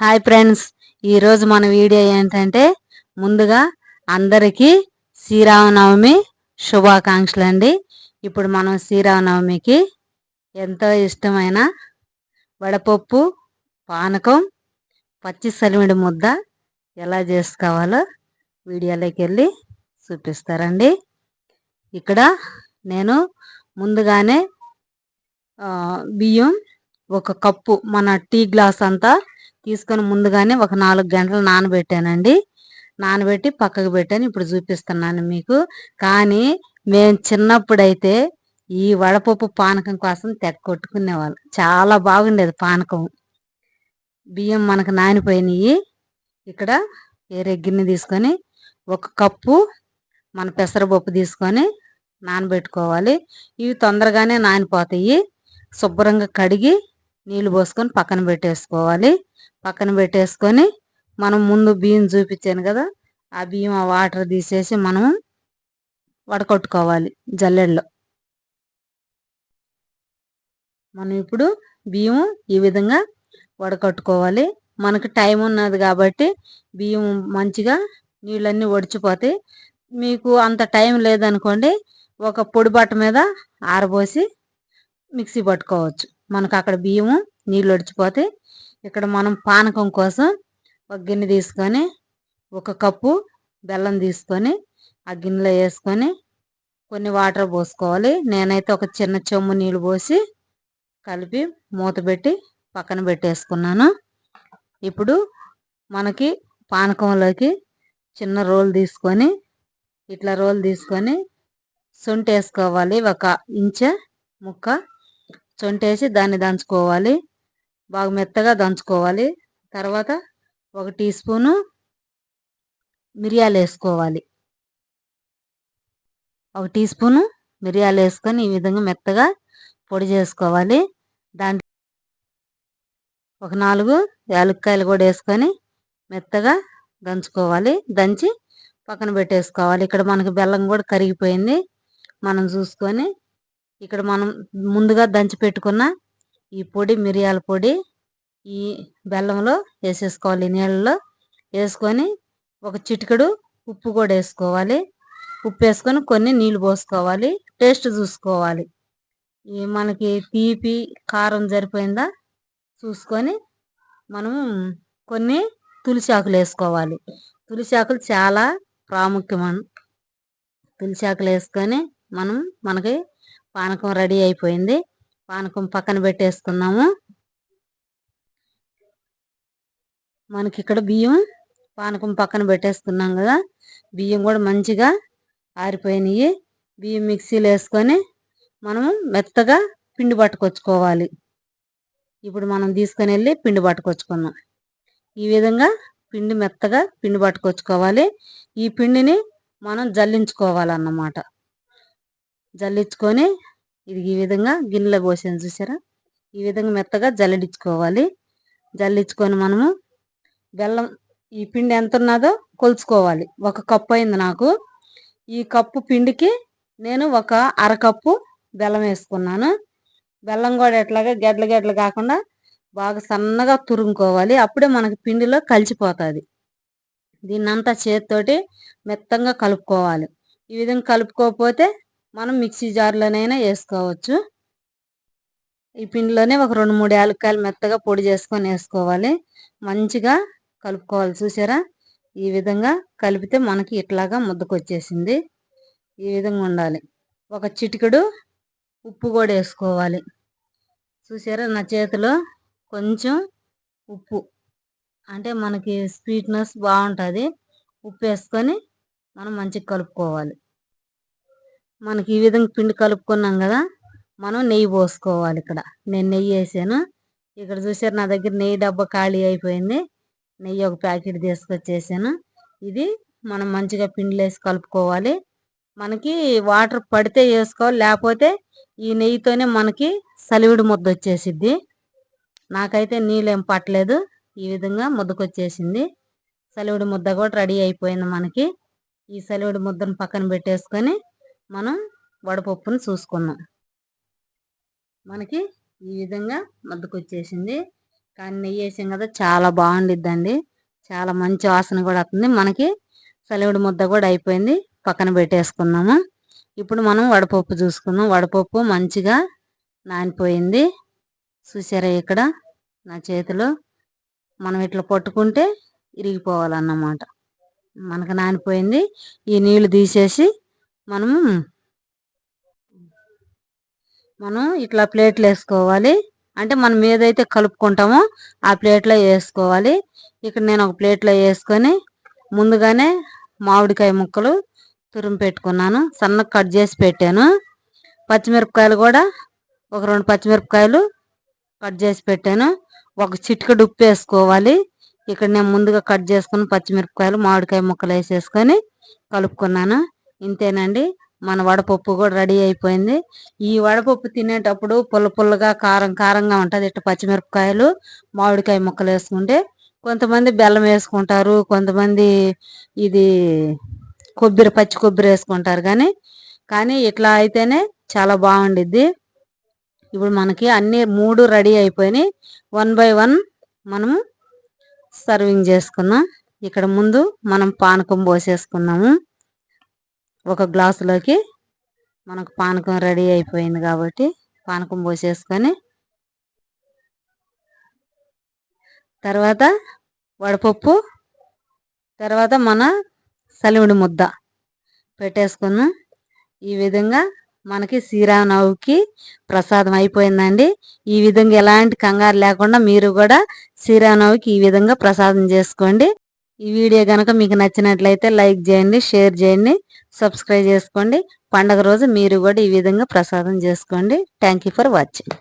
Hi friends, ఈరోజు మన video ఏంటంటే ముందుగా అందరికీ శ్రీరామనవమి శుభాకాంక్షలు అండి. ఇప్పుడు మనం శ్రీరామనవమికి ఎంతో ఇష్టమైన వడపప్పు, పానకం, పచ్చి సలివిడి ముద్ద ఎలా చేసుకోవాలో వీడియోలోకి వెళ్ళి చూపిస్తారండి. ఇక్కడ నేను ముందుగానే బియ్యం ఒక కప్పు మన టీ గ్లాస్ అంతా తీసుకొని ముందుగానే ఒక 4 గంటలు నానబెట్టానండి. నానబెట్టి పక్కకు పెట్టాను. ఇప్పుడు చూపిస్తున్నాను మీకు. కానీ మేము చిన్నప్పుడైతే ఈ వడపప్పు పానకం కోసం తెగ కొట్టుకునేవాళ్ళు. చాలా బాగుండేది పానకం. బియ్యం మనకు నానిపోయినాయి. ఇక్కడ వేరే గిన్నె తీసుకొని ఒక కప్పు మన పెసరపప్పు తీసుకొని నానబెట్టుకోవాలి. ఇవి తొందరగానే నానిపోతాయి. శుభ్రంగా కడిగి నీళ్ళు పోసుకొని పక్కన పెట్టేసుకోవాలి. పక్కన పెట్టేసుకొని మనం ముందు బియ్యం చూపించాను కదా, ఆ బియ్యం ఆ వాటర్ తీసేసి మనం వడకట్టుకోవాలి జల్లెడలో. మనం ఇప్పుడు బియ్యం ఈ విధంగా వడకట్టుకోవాలి. మనకు టైం ఉన్నది కాబట్టి బియ్యం మంచిగా నీళ్ళన్నీ ఒడిచిపోతాయి. మీకు అంత టైం లేదనుకోండి, ఒక పొడి బట్ట మీద ఆరబోసి మిక్సీ పట్టుకోవచ్చు. మనకు అక్కడ బియ్యము నీళ్ళు ఒడిచిపోతాయి. ఇక్కడ మనం పానకం కోసం ఒక గిన్నె తీసుకొని ఒక కప్పు బెల్లం తీసుకొని ఆ గిన్నెలో వేసుకొని కొన్ని వాటర్ పోసుకోవాలి. నేనైతే ఒక చిన్న చెంబు నీళ్ళు పోసి కలిపి మూత పెట్టి పక్కన పెట్టేసుకున్నాను. ఇప్పుడు మనకి పానకంలోకి చిన్న రోల్ తీసుకొని ఇట్లా రోల్ తీసుకొని సొంటి వేసుకోవాలి. ఒక ఇంచు ముక్క సొంటేసి దాన్ని దంచుకోవాలి. బాగా మెత్తగా దంచుకోవాలి. తర్వాత 1 టీ స్పూను మిరియాలు వేసుకోవాలి. 1 టీ స్పూను మిరియాలు వేసుకొని ఈ విధంగా మెత్తగా పొడి చేసుకోవాలి. దాంట్లో ఒక 4 యాలక్కాయలు కూడా వేసుకొని మెత్తగా దంచుకోవాలి. దంచి పక్కన పెట్టేసుకోవాలి. ఇక్కడ మనకి బెల్లం కూడా కరిగిపోయింది. మనం చూసుకొని ఇక్కడ మనం ముందుగా దంచి పెట్టుకున్న ఈ పొడి, మిరియాల పొడి ఈ బెల్లంలో వేసేసుకోవాలి. నీళ్ళలో వేసుకొని ఒక చిటికెడు ఉప్పు కూడా వేసుకోవాలి. ఉప్పు వేసుకొని కొన్ని నీళ్ళు పోసుకోవాలి. టేస్ట్ చూసుకోవాలి. ఈ మనకి తీపి కారం సరిపోయిందా చూసుకొని మనం కొన్ని తులసి ఆకులు వేసుకోవాలి. తులసి ఆకులు చాలా ప్రాముఖ్యం. తులసి ఆకులు వేసుకొని మనకి పానకం రెడీ అయిపోయింది. పానకం పక్కన పెట్టేసుకున్నాము. మనకి ఇక్కడ బియ్యం పానకం పక్కన పెట్టేసుకున్నాం కదా, బియ్యం కూడా మంచిగా ఆరిపోయినాయి. బియ్యం మిక్సీలో వేసుకొని మనము మెత్తగా పిండి పట్టుకొచ్చుకోవాలి. ఇప్పుడు మనం తీసుకొని వెళ్ళి పిండి పట్టుకొచ్చుకుందాం. ఈ విధంగా మెత్తగా పిండి పట్టుకొచ్చుకోవాలి. ఈ పిండిని మనం జల్లించుకోవాలన్నమాట. జల్లించుకొని ఇది ఈ విధంగా గిన్నెలో పోసాను చూసారా, ఈ విధంగా మెత్తగా జల్లించుకోవాలి. జల్లించుకొని మనము బెల్లం ఈ పిండి ఎంత ఉన్నదో కొలుచుకోవాలి. 1 కప్పు అయింది నాకు. ఈ కప్పు పిండికి నేను ఒక అరకప్పు బెల్లం వేసుకున్నాను. బెల్లం కూడా ఎట్లాగా గెడ్ల గెడ్లు కాకుండా బాగా సన్నగా తురుముకోవాలి. అప్పుడే మనకి పిండిలో కలిసిపోతుంది. దీన్నంతా చేతితోటి మెత్తంగా కలుపుకోవాలి. ఈ విధంగా కలుపుకోకపోతే మనం మిక్సీ జార్లోనైనా వేసుకోవచ్చు. ఈ పిండిలోనే ఒక 2-3 యాలక్కాయలు మెత్తగా పొడి చేసుకొని వేసుకోవాలి. మంచిగా కలుపుకోవాలి. చూసారా, ఈ విధంగా కలిపితే మనకి ఇట్లాగా ముద్దకొచ్చేసింది. ఈ విధంగా ఉండాలి. ఒక చిటికెడు ఉప్పు కూడా వేసుకోవాలి. చూసారా, నా చేతిలో కొంచెం ఉప్పు అంటే మనకి స్వీట్నెస్ బాగుంటుంది. ఉప్పు వేసుకొని మనం మంచిగా కలుపుకోవాలి. మనకి ఈ విధంగా పిండి కలుపుకున్నాం కదా, మనం నెయ్యి పోసుకోవాలి. ఇక్కడ నేను నెయ్యి వేసాను. ఇక్కడ చూసారు, నా దగ్గర నెయ్యి డబ్బా ఖాళీ అయిపోయింది. నెయ్యి ఒక ప్యాకెట్ తీసుకొచ్చేసాను. ఇది మనం మంచిగా పిండిలో వేసి కలుపుకోవాలి. మనకి వాటర్ పడితే వేసుకోవాలి, లేకపోతే ఈ నెయ్యితోనే మనకి సలివిడి ముద్ద వచ్చేసిద్ది. నాకైతే నీళ్ళేం పట్టలేదు. ఈ విధంగా ముద్దకొచ్చేసింది. సలివిడి ముద్ద కూడా రెడీ అయిపోయింది మనకి. ఈ సలివిడి ముద్దను పక్కన పెట్టేసుకొని మనం వడపప్పును చూసుకుందాం. మనకి ఈ విధంగా ముద్దకొచ్చేసింది. కానీ నెయ్యి వేసాం కదా చాలా బాగుండిద్దండి. చాలా మంచి వాసన కూడా వస్తుంది. మనకి సలివిడి ముద్ద కూడా అయిపోయింది. పక్కన పెట్టేసుకున్నాము. ఇప్పుడు మనం వడపప్పు చూసుకుందాం. వడపప్పు మంచిగా నానిపోయింది. చూసారా ఇక్కడ నా చేతిలో మనం ఇట్లా పట్టుకుంటే ఇరిగిపోవాలన్నమాట. మనకు నానిపోయింది. ఈ నీళ్లు తీసేసి మనం ఇట్లా ప్లేట్లు వేసుకోవాలి. అంటే మనం ఏదైతే కలుపుకుంటామో ఆ ప్లేట్లో వేసుకోవాలి. ఇక్కడ నేను ఒక ప్లేట్లో వేసుకొని ముందుగానే మామిడికాయ ముక్కలు తురిమి పెట్టుకున్నాను. సన్నగా కట్ చేసి పెట్టాను. పచ్చిమిరపకాయలు కూడా ఒక 2 పచ్చిమిరపకాయలు కట్ చేసి పెట్టాను. ఒక చిటికెడు ఉప్పు వేసుకోవాలి. ఇక్కడ నేను ముందుగా కట్ చేసుకున్న పచ్చిమిరపకాయలు మామిడికాయ ముక్కలు వేసేసుకొని కలుపుకున్నాను. ఇంతేనండి, మన వడపప్పు కూడా రెడీ అయిపోయింది. ఈ వడపప్పు తినేటప్పుడు పుల్ల పుల్లగా కారం కారంగా ఉంటుంది. ఇట్లా పచ్చిమిరపకాయలు మామిడికాయ ముక్కలు వేసుకుంటే కొంతమంది బెల్లం వేసుకుంటారు, కొంతమంది ఇది పచ్చి కొబ్బరి వేసుకుంటారు. కానీ ఇట్లా అయితేనే చాలా బాగుండిద్ది. ఇప్పుడు మనకి అన్ని 3 రెడీ అయిపోయినాయి. 1 బై 1 మనము సర్వింగ్ చేసుకున్నాం. ఇక్కడ ముందు మనం పానకం పోసేసుకున్నాము. ఒక గ్లాసులోకి మనకు పానకం రెడీ అయిపోయింది కాబట్టి పానకం పోసేసుకొని తర్వాత వడపప్పు, తర్వాత మన సలివిడి ముద్ద పెట్టేసుకున్నాం. ఈ విధంగా మనకి శ్రీరామనవమికి ప్రసాదం అయిపోయిందండి. ఈ విధంగా ఎలాంటి కంగారు లేకుండా మీరు కూడా శ్రీరామనవమికి ఈ విధంగా ప్రసాదం చేసుకోండి. ఈ వీడియో కనుక మీకు నచ్చినట్లయితే లైక్ చేయండి, షేర్ చేయండి, సబ్స్క్రైబ్ చేసుకోండి. పండగ రోజు మీరు కూడా ఈ విధంగా ప్రసాదం చేసుకోండి. Thank you for watching.